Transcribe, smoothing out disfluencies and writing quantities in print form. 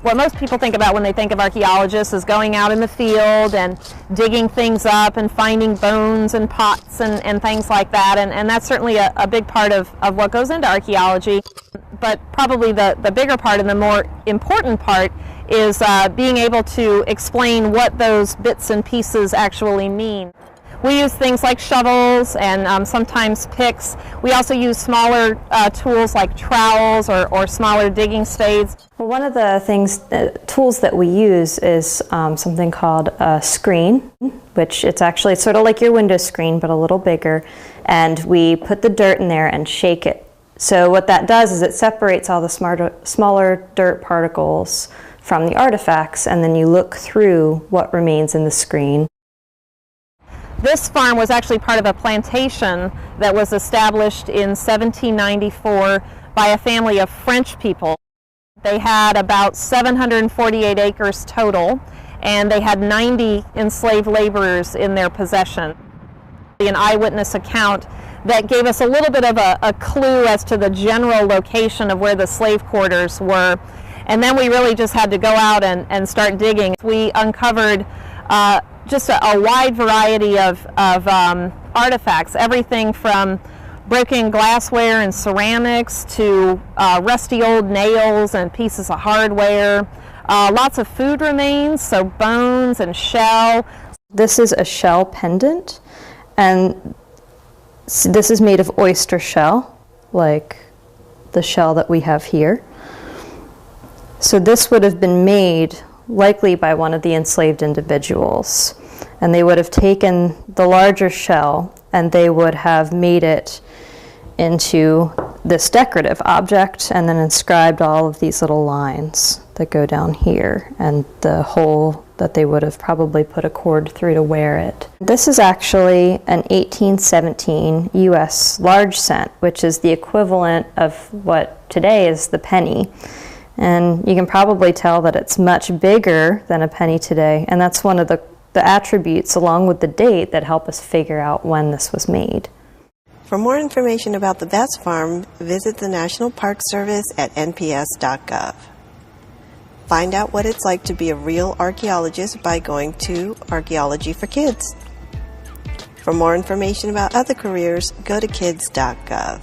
What most people think about when they think of archaeologists is going out in the field and digging things up and finding bones and pots and things like that, and that's certainly a big part of what goes into archaeology. But probably the bigger part and the more important part is being able to explain what those bits and pieces actually mean. We use things like shovels and sometimes picks. We also use smaller tools like trowels or smaller digging spades. Well, one of the tools that we use is something called a screen, which it's sort of like your window screen but a little bigger, and we put the dirt in there and shake it. So what that does is it separates all the smaller dirt particles from the artifacts, and then you look through what remains in the screen. This farm was actually part of a plantation that was established in 1794 by a family of French people. They had about 748 acres total, and they had 90 enslaved laborers in their possession. An eyewitness account that gave us a little bit of a clue as to the general location of where the slave quarters were. And then we really just had to go out and start digging. We uncovered just a wide variety of artifacts, everything from broken glassware and ceramics to rusty old nails and pieces of hardware. Lots of food remains, so bones and shell. This is a shell pendant, and this is made of oyster shell, like the shell that we have here. So this would have been made likely by one of the enslaved individuals, and they would have taken the larger shell and they would have made it into this decorative object and then inscribed all of these little lines that go down here and the hole that they would have probably put a cord through to wear it. This is actually an 1817 US large cent, which is the equivalent of what today is the penny. And you can probably tell that it's much bigger than a penny today, and that's one of the attributes along with the date that help us figure out when this was made. For more information about the Betts Farm, visit the National Park Service at nps.gov. Find out what it's like to be a real archaeologist by going to Archaeology for Kids. For more information about other careers, go to kids.gov.